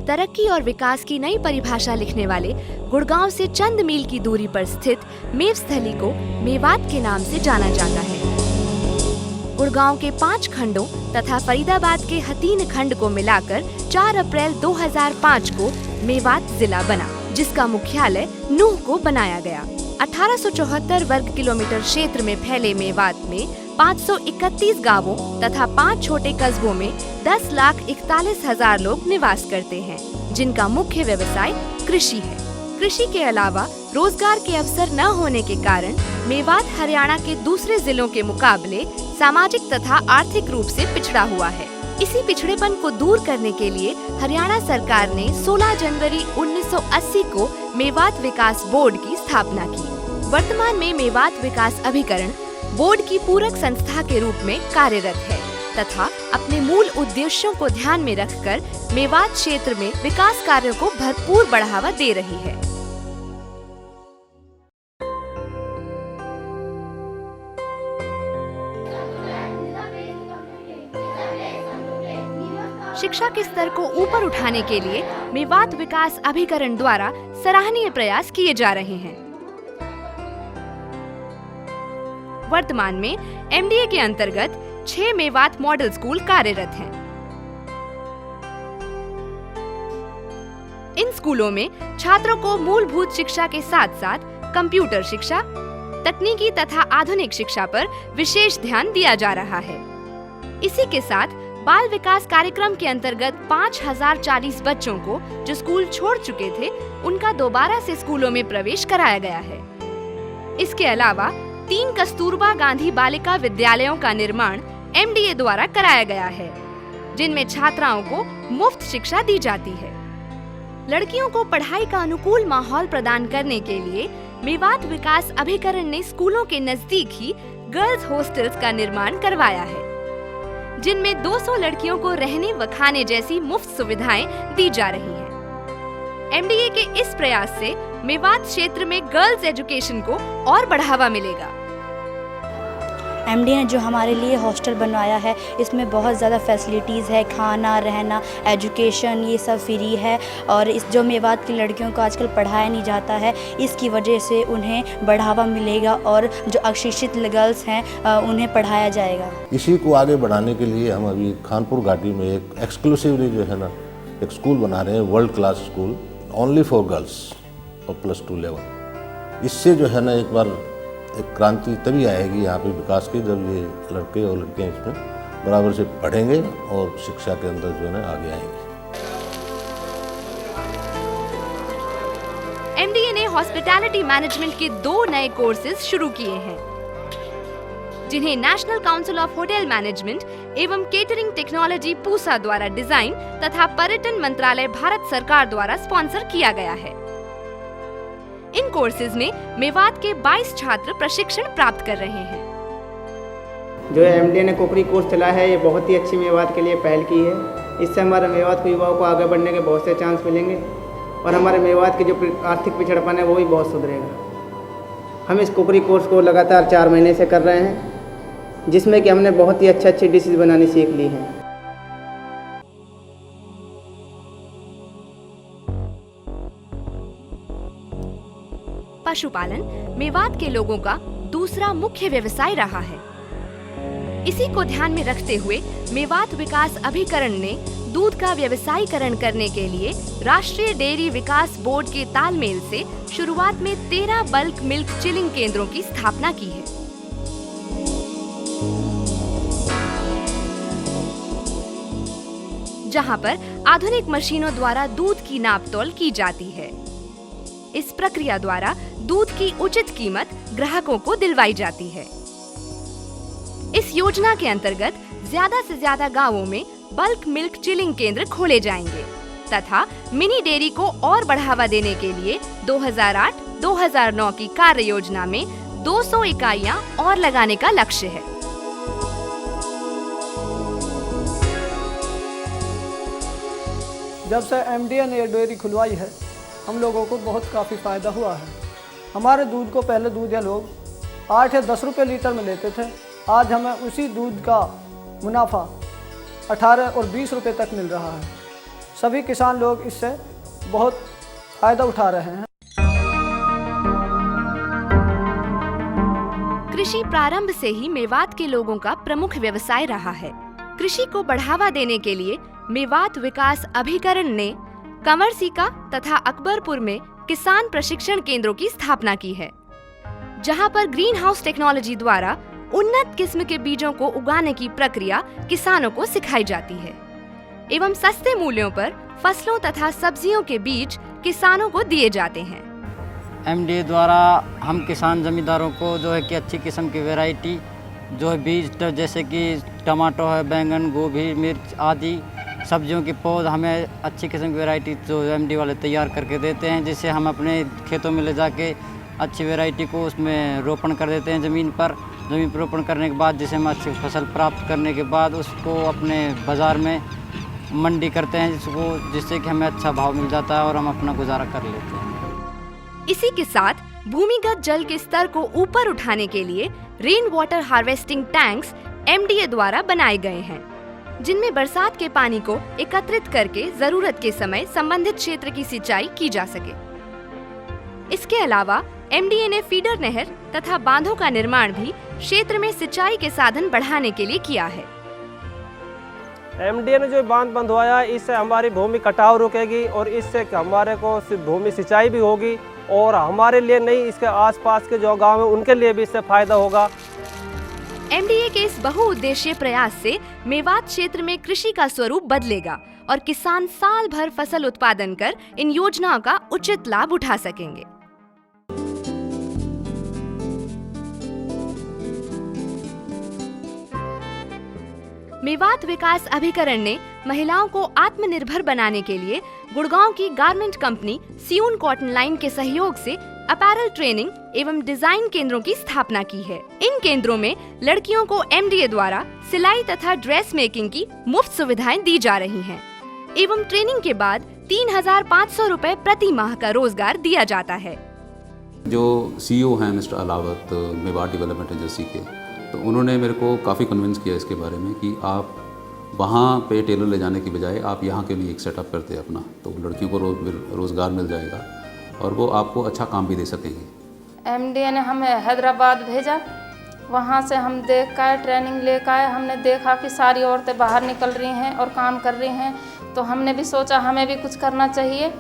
तरक्की और विकास की नई परिभाषा लिखने वाले गुड़गांव से चंद मील की दूरी पर स्थित मेवस्थली को मेवात के नाम से जाना जाता है। गुड़गांव के 5 खंडों तथा फरीदाबाद के हतीन खंड को मिलाकर 4 अप्रैल 2005 को मेवात जिला बना, जिसका मुख्यालय नूह को बनाया गया। 1874 वर्ग किलोमीटर क्षेत्र में फैले मेवात में 531 गांवों तथा 5 छोटे कस्बों में 10,41,000 लोग निवास करते हैं, जिनका मुख्य व्यवसाय कृषि है। कृषि के अलावा रोजगार के अवसर न होने के कारण मेवात हरियाणा के दूसरे जिलों के मुकाबले सामाजिक तथा आर्थिक रूप से पिछड़ा हुआ है। इसी पिछड़ेपन को दूर करने के लिए हरियाणा सरकार ने 16 जनवरी 1980 को मेवात विकास बोर्ड की स्थापना की। वर्तमान में मेवात विकास अभिकरण बोर्ड की पूरक संस्था के रूप में कार्यरत है तथा अपने मूल उद्देश्यों को ध्यान में रखकर मेवात क्षेत्र में विकास कार्यों को भरपूर बढ़ावा दे रही है। शिक्षा के स्तर को ऊपर उठाने के लिए मेवात विकास अभिकरण द्वारा सराहनीय प्रयास किए जा रहे हैं। वर्तमान में एमडीए के अंतर्गत 6 मेवात मॉडल स्कूल कार्यरत हैं। इन स्कूलों में छात्रों को मूलभूत शिक्षा के साथ साथ कंप्यूटर शिक्षा, तकनीकी तथा आधुनिक शिक्षा पर विशेष ध्यान दिया जा रहा है। इसी के साथ बाल विकास कार्यक्रम के अंतर्गत 5040 बच्चों को जो स्कूल छोड़ चुके थे, उनका दोबारा से स्कूलों में प्रवेश कराया गया है। इसके अलावा 3 कस्तूरबा गांधी बालिका विद्यालयों का निर्माण एमडीए द्वारा कराया गया है, जिनमें छात्राओं को मुफ्त शिक्षा दी जाती है। लड़कियों को पढ़ाई का अनुकूल माहौल प्रदान करने के लिए मेवात विकास अभिकरण ने स्कूलों के नजदीक ही गर्ल्स हॉस्टल्स का निर्माण करवाया है, जिनमें 200 लड़कियों को रहने व खाने जैसी मुफ्त सुविधाएं दी जा रही हैं। एमडीए के इस प्रयास से मेवात क्षेत्र में गर्ल्स एजुकेशन को और बढ़ावा मिलेगा। एमडीए ने जो हमारे लिए हॉस्टल बनवाया है, इसमें बहुत ज़्यादा फैसिलिटीज़ है, खाना, रहना, एजुकेशन, ये सब फ्री है। और इस जो मेवात की लड़कियों को आजकल पढ़ाया नहीं जाता है, इसकी वजह से उन्हें बढ़ावा मिलेगा और जो अशिक्षित गर्ल्स हैं उन्हें पढ़ाया जाएगा। इसी को आगे बढ़ाने के लिए हम अभी खानपुर घाटी में एक एक्सक्लूसिवली जो है ना एक स्कूल बना रहे हैं, world class school only for girls और +2 लेवल। इससे जो है ना एक बार एक क्रांति तभी आएगी यहाँ पे विकास की, जब ये लड़के और लड़कियाँ इसमें बराबर से पढ़ेंगे और शिक्षा के अंदर जो है ना आगे आएंगे। एमडीए ने हॉस्पिटैलिटी मैनेजमेंट के 2 नए कोर्सेज शुरू किए हैं, जिन्हें national council of hotel management एवं केटरिंग टेक्नोलॉजी पूसा द्वारा डिजाइन तथा पर्यटन मंत्रालय भारत सरकार द्वारा स्पॉन्सर किया गया है। इन कोर्सेज में मेवात के 22 छात्र प्रशिक्षण प्राप्त कर रहे हैं। जो एमडीए ने कुकरी कोर्स चला है, ये बहुत ही अच्छी मेवात के लिए पहल की है। इससे हमारे मेवात के युवाओं को आगे बढ़ने के बहुत से चांस मिलेंगे और हमारे मेवात की जो आर्थिक पिछड़पन है वो भी बहुत सुधरेगा। हम इस कुकरी कोर्स को लगातार 4 महीने से कर रहे हैं, जिसमें कि हमने बहुत ही अच्छी डिशेज बनानी सीख ली है। पशुपालन मेवात के लोगों का दूसरा मुख्य व्यवसाय रहा है। इसी को ध्यान में रखते हुए मेवात विकास अभिकरण ने दूध का व्यवसायीकरण करने के लिए राष्ट्रीय डेयरी विकास बोर्ड के तालमेल से शुरुआत में 13 बल्क मिल्क चिलिंग केंद्रों की स्थापना की है। जहां पर आधुनिक मशीनों द्वारा दूध की नापतोल की जाती है। इस प्रक्रिया द्वारा दूध की उचित कीमत ग्राहकों को दिलवाई जाती है। इस योजना के अंतर्गत ज्यादा से ज्यादा गांवों में बल्क मिल्क चिलिंग केंद्र खोले जाएंगे तथा मिनी डेयरी को और बढ़ावा देने के लिए 2008-2009 की कार्य योजना में 200 इकाइयां और लगाने का लक्ष्य है। जब से एमडीए ने डेयरी खुलवाई है, हम लोगों को बहुत काफ़ी फ़ायदा हुआ है। हमारे दूध को पहले दूधिया लोग 8 या 10 रुपये लीटर में लेते थे। आज हमें उसी दूध का मुनाफा 18 और 20 रुपये तक मिल रहा है। सभी किसान लोग इससे बहुत फ़ायदा उठा रहे हैं। कृषि प्रारंभ से ही मेवात के लोगों का प्रमुख व्यवसाय रहा है। कृषि को बढ़ावा देने के लिए मेवात विकास अभिकरण ने कंवरसीका तथा अकबरपुर में किसान प्रशिक्षण केंद्रों की स्थापना की है, जहां पर ग्रीन हाउस टेक्नोलॉजी द्वारा उन्नत किस्म के बीजों को उगाने की प्रक्रिया किसानों को सिखाई जाती है एवं सस्ते मूल्यों पर फसलों तथा सब्जियों के बीज किसानों को दिए जाते हैं। एमडीए द्वारा हम किसान जमींदारों को जो है कि अच्छी किस्म की वैरायटी जो है बीज, जैसे कि टमाटो है, बैंगन, गोभी, मिर्च आदि सब्जियों के पौध हमें अच्छी किस्म की वैरायटी जो एमडी वाले तैयार करके देते हैं, जिससे हम अपने खेतों में ले जाके अच्छी वैरायटी को उसमें रोपण कर देते हैं। ज़मीन पर रोपण करने के बाद जिसे हम अच्छी फसल प्राप्त करने के बाद उसको अपने बाज़ार में मंडी करते हैं, जिससे कि हमें अच्छा भाव मिल जाता है और हम अपना गुजारा कर लेते हैं। इसी के साथ भूमिगत जल के स्तर को ऊपर उठाने के लिए rain water harvesting tanks MDA द्वारा बनाए गए हैं, जिनमें बरसात के पानी को एकत्रित करके जरूरत के समय संबंधित क्षेत्र की सिंचाई की जा सके। इसके अलावा एमडीए ने फीडर नहर तथा बांधों का निर्माण भी क्षेत्र में सिंचाई के साधन बढ़ाने के लिए किया है। एमडीए ने जो बांध बंधवाया, इससे हमारी भूमि कटाव रुकेगी और इससे हमारे को भूमि सिंचाई भी होगी और हमारे लिए नहीं, इसके आसपास के जो गांव है उनके लिए भी इससे फायदा होगा। एमडीए के इस बहुउद्देशीय प्रयास से मेवात क्षेत्र में कृषि का स्वरूप बदलेगा और किसान साल भर फसल उत्पादन कर इन योजनाओं का उचित लाभ उठा सकेंगे। मेवात विकास अभिकरण ने महिलाओं को आत्मनिर्भर बनाने के लिए गुड़गांव की गारमेंट कंपनी सियून कॉटन लाइन के सहयोग से अपैरल ट्रेनिंग एवं डिजाइन केंद्रों की स्थापना की है। इन केंद्रों में लड़कियों को एमडीए द्वारा सिलाई तथा ड्रेस मेकिंग की मुफ्त सुविधाएं दी जा रही हैं एवं ट्रेनिंग के बाद 3,500 रुपए प्रति माह का रोजगार दिया जाता है। जो सीईओ हैं mister Ahlawat Mewat development agency के, तो उन्होंने मेरे को काफ़ी कन्विंस किया इसके बारे में कि आप वहाँ पे टेलर ले जाने की बजाय आप यहाँ के लिए एक सेटअप करते हैं अपना, तो लड़कियों को रोज़गार मिल जाएगा और वो आपको अच्छा काम भी दे सकेंगे। एमडीए ने हमें हैदराबाद भेजा, वहाँ से हम देख कर ट्रेनिंग लेकर आए। हमने देखा कि सारी औरतें बाहर निकल रही हैं और काम कर रही हैं, तो हमने भी सोचा हमें भी कुछ करना चाहिए।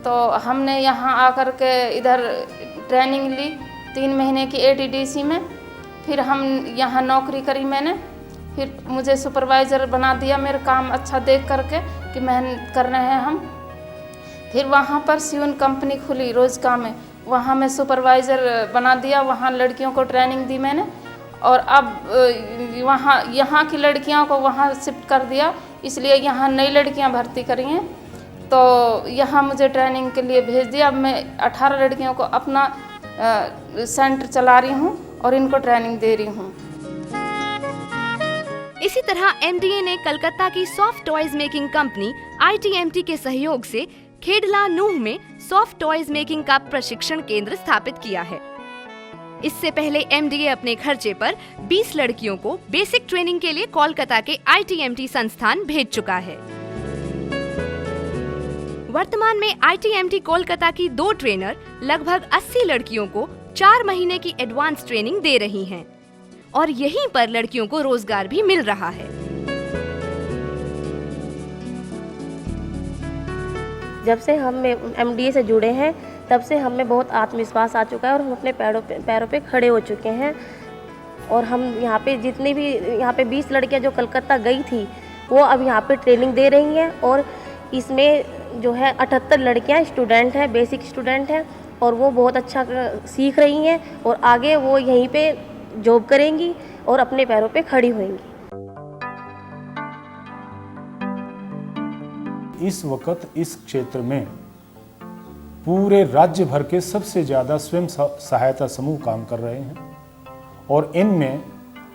तो हमने यहाँ आकर के इधर ट्रेनिंग ली 3 महीने की एटीडीसी में। फिर हम यहाँ नौकरी करी मैंने, फिर मुझे सुपरवाइज़र बना दिया, मेरा काम अच्छा देख करके कि मेहनत कर रहे हैं हम। फिर वहाँ पर सियून कंपनी खुली रोजगार में, वहाँ मैं सुपरवाइज़र बना दिया, वहाँ लड़कियों को ट्रेनिंग दी मैंने और अब यहाँ की लड़कियों को वहाँ शिफ्ट कर दिया, इसलिए यहाँ नई लड़कियाँ भर्ती करी हैं। तो यहाँ मुझे ट्रेनिंग के लिए भेज दिया। अब मैं 18 लड़कियों को अपना सेंटर चला रही हूँ और इनको ट्रेनिंग दे रही हूँ। इसी तरह एमडीए ने कलकत्ता की सॉफ्ट टॉयज मेकिंग कंपनी आईटीएमटी के सहयोग से खेडला नूह में सॉफ्ट टॉयज मेकिंग का प्रशिक्षण केंद्र स्थापित किया है। इससे पहले एमडीए अपने खर्चे पर 20 लड़कियों को बेसिक ट्रेनिंग के लिए कोलकाता के आईटीएमटी संस्थान भेज चुका है। वर्तमान में आईटीएमटी कोलकाता की 2 ट्रेनर लगभग 80 लड़कियों को 4 महीने की एडवांस ट्रेनिंग दे रही हैं और यहीं पर लड़कियों को रोजगार भी मिल रहा है। जब से हम एमडीए से जुड़े हैं तब से हमें बहुत आत्मविश्वास आ चुका है और हम अपने पैरों पे खड़े हो चुके हैं। और हम यहाँ पे जितनी भी 20 लड़कियाँ जो कलकत्ता गई थी वो अब यहाँ पे ट्रेनिंग दे रही हैं और इसमें जो है 78 लड़कियाँ स्टूडेंट हैं, बेसिक स्टूडेंट हैं और वो बहुत अच्छा सीख रही हैं और आगे वो यहीं पे जॉब करेंगी और अपने पैरों पे खड़ी होंगी। इस वक्त इस क्षेत्र में पूरे राज्य भर के सबसे ज़्यादा स्वयं सहायता समूह काम कर रहे हैं और इनमें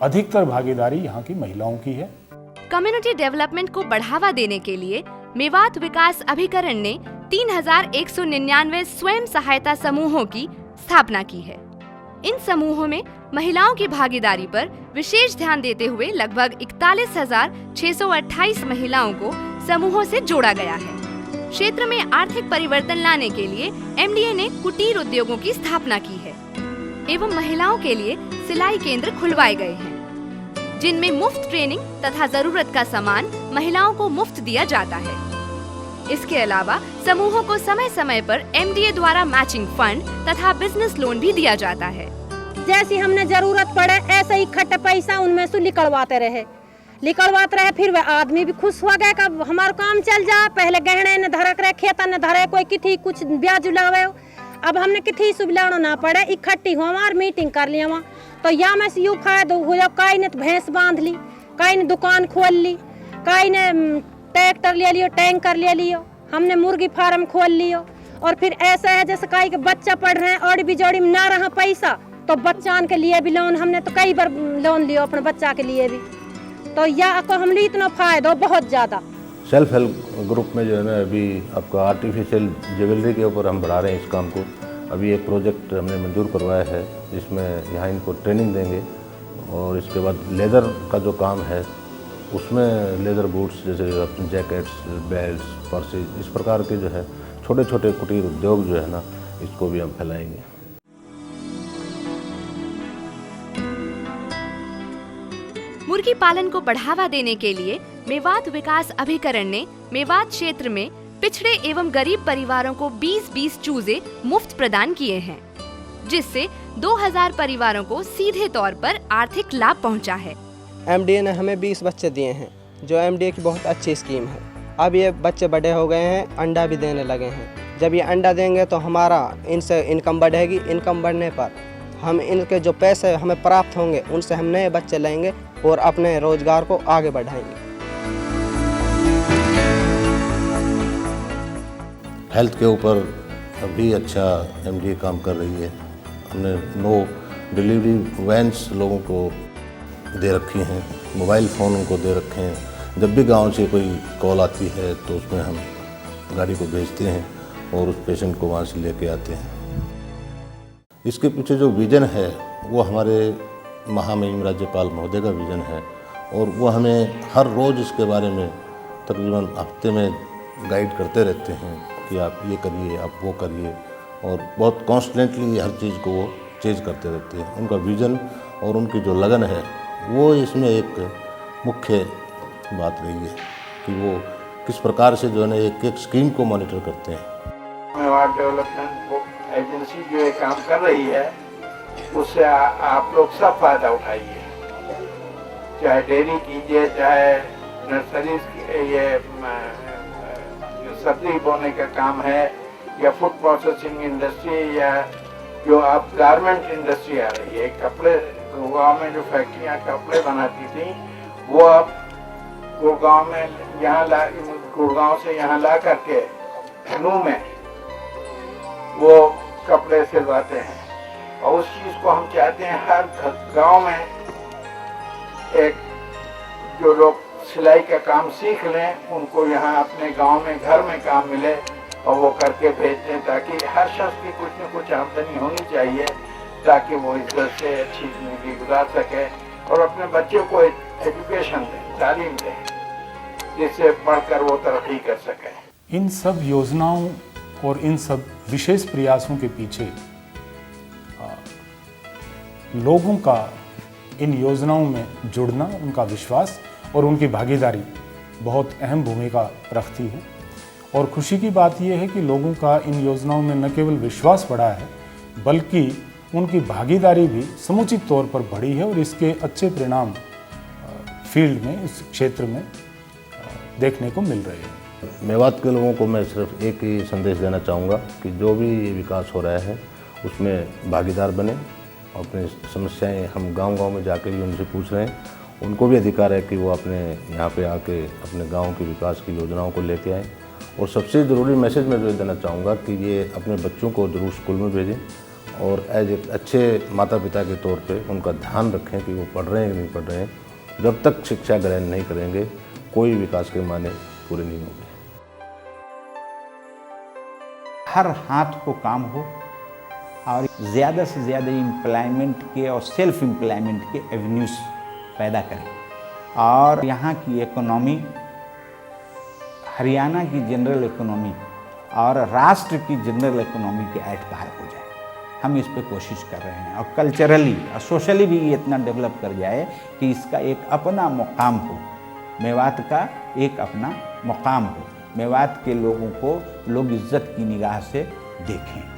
अधिकतर भागीदारी यहाँ की महिलाओं की है। कम्युनिटी डेवलपमेंट को बढ़ावा देने के लिए मेवात विकास अभिकरण ने 3,199 स्वयं सहायता समूहों की स्थापना की है। इन समूहों में महिलाओं की भागीदारी पर विशेष ध्यान देते हुए लगभग 41,628 महिलाओं को समूहों से जोड़ा गया है। क्षेत्र में आर्थिक परिवर्तन लाने के लिए एमडीए ने कुटीर उद्योगों की स्थापना की है एवं महिलाओं के लिए सिलाई केंद्र खुलवाए गए हैं, जिनमें मुफ्त ट्रेनिंग तथा जरूरत का सामान महिलाओं को मुफ्त दिया जाता है। इसके अलावा समूहों को समय समय पर एमडीए द्वारा मैचिंग फंड तथा बिजनेस लोन भी दिया जाता है। जैसी हमने जरूरत पड़े ऐसे ही खट्टे पैसा उनमें से निकलवाते रहे, फिर वह आदमी भी खुश हो गए कि हमारा काम चल जाए। पहले गहने न धरक रहे, खेता न धरे, कोई किथी कुछ ब्याज लगावे, अब हमने किथी सुबलानो ना पड़े, इकट्ठी हो हमार मीटिंग कर लिया वहाँ तो या में से यूँ फायदा हो जाओ। कई ने भैंस बांध ली, कई ने दुकान खोल ली, कई ने ट्रैक्टर ले लियो, टैंकर ले लियो, हमने मुर्गी फार्म खोल लियो। और फिर ऐसा है जैसे कई के बच्चा पढ़ रहे हैं और भी जोड़ी में ना रहा पैसा तो बच्चान के लिए भी लोन, हमने तो कई बार लोन लियो अपने बच्चा के लिए भी, तो या को हम लिए इतना फायदा बहुत ज़्यादा। सेल्फ हेल्प ग्रुप में जो है ना अभी आपका आर्टिफिशियल ज्वेलरी के ऊपर हम बढ़ा रहे हैं इस काम को। अभी एक प्रोजेक्ट हमने मंजूर करवाया है जिसमें यहाँ इनको ट्रेनिंग देंगे और इसके बाद लेदर का जो काम है उसमें लेदर बूट्स जैसे जैकेट्स, बेल्ट्स, पर्सेज, इस प्रकार के जो है छोटे छोटे कुटीर उद्योग जो है ना इसको भी हम फैलाएंगे। मुर्गी पालन को बढ़ावा देने के लिए मेवात विकास अभिकरण ने मेवात क्षेत्र में पिछड़े एवं गरीब परिवारों को 20-20 चूजे मुफ्त प्रदान किए हैं, जिससे 2000 परिवारों को सीधे तौर पर आर्थिक लाभ पहुंचा है। एमडीए ने हमें 20 बच्चे दिए हैं, जो एमडीए की बहुत अच्छी स्कीम है। अब ये बच्चे बड़े हो गए हैं, अंडा भी देने लगे हैं। जब ये अंडा देंगे तो हमारा इनसे इनकम बढ़ेगी। इनकम बढ़ने पर हम इनके जो पैसे हमें प्राप्त होंगे उनसे हम नए बच्चे लेंगे और अपने रोजगार को आगे बढ़ाएंगे। हेल्थ के ऊपर अभी अच्छा एमडीए काम कर रही है। हमने 9 डिलीवरी वैन्स लोगों को दे रखी हैं, मोबाइल फ़ोन उनको दे रखे हैं। जब भी गांव से कोई कॉल आती है तो उसमें हम गाड़ी को भेजते हैं और उस पेशेंट को वहां से लेके आते हैं। इसके पीछे जो विज़न है वो हमारे महामहिम राज्यपाल महोदय का विज़न है और वो हमें हर रोज़ इसके बारे में तकरीबन हफ्ते में गाइड करते रहते हैं कि आप ये करिए, आप वो करिए, और बहुत कॉन्स्टेंटली हर चीज़ को वो चेंज करते रहते हैं। उनका विज़न और उनकी जो लगन है वो इसमें एक मुख्य बात रही है कि वो किस प्रकार से जो है ना एक स्कीम को मॉनिटर करते हैं। मेवात डेवलपमेंट एजेंसी जो ये काम कर रही है उससे आप लोग सब फायदा उठाइए, चाहे डेयरी कीजिए, चाहे नर्सरीज की ये सब्जी बोने का काम है, या फूड प्रोसेसिंग इंडस्ट्री, या जो आप गारमेंट इंडस्ट्री आ रही है। कपड़े गुड़गांव में जो फैक्ट्रियाँ कपड़े बनाती थी वो अब गुड़गांव में गुड़गांव से यहाँ ला करके नू में वो कपड़े सिलवाते हैं। और उस चीज़ को हम चाहते हैं हर गांव में एक जो लोग सिलाई का काम सीख लें, उनको यहाँ अपने गांव में घर में काम मिले और वो करके भेजते हैं, ताकि हर शख्स की कुछ न कुछ आमदनी होनी चाहिए ताकि वो इज्जत से अच्छी जिंदगी गुजार सके और अपने बच्चों को एजुकेशन दें, तालीम दें, जिससे पढ़कर वो तरक्की कर सके। इन सब योजनाओं और इन सब विशेष प्रयासों के पीछे लोगों का इन योजनाओं में जुड़ना, उनका विश्वास और उनकी भागीदारी बहुत अहम भूमिका रखती है। और खुशी की बात यह है कि लोगों का इन योजनाओं में न केवल विश्वास बढ़ा है बल्कि उनकी भागीदारी भी समुचित तौर पर बढ़ी है और इसके अच्छे परिणाम फील्ड में, इस क्षेत्र में देखने को मिल रहे हैं। मेवात के लोगों को मैं सिर्फ एक ही संदेश देना चाहूँगा कि जो भी ये विकास हो रहा है उसमें भागीदार बने। अपनी समस्याएं हम गांव-गांव में जाके भी उनसे पूछ रहे हैं, उनको भी अधिकार है कि वो अपने यहाँ पे आके अपने गांव के विकास की योजनाओं को लेके आएँ। और सबसे ज़रूरी मैसेज मैं जो देना चाहूँगा कि ये अपने बच्चों को ज़रूर स्कूल में भेजें और एज एक अच्छे माता पिता के तौर पे उनका ध्यान रखें कि वो पढ़ रहे हैं कि नहीं पढ़ रहे हैं। जब तक शिक्षा ग्रहण नहीं करेंगे कोई विकास के माने पूरे नहीं होंगे। हर हाथ को काम हो और ज़्यादा से ज़्यादा एम्प्लॉयमेंट के और सेल्फ एम्प्लॉयमेंट के एवेन्यूज़ पैदा करें और यहाँ की इकोनॉमी हरियाणा की जनरल इकोनॉमी और राष्ट्र की जनरल इकोनॉमी के ऐड पार हो जाए। हम इस पे कोशिश कर रहे हैं और कल्चरली और सोशली भी ये इतना डेवलप कर जाए कि इसका एक अपना मुकाम हो, मेवात का एक अपना मुकाम हो, मेवात के लोगों को लोग इज्जत की निगाह से देखें।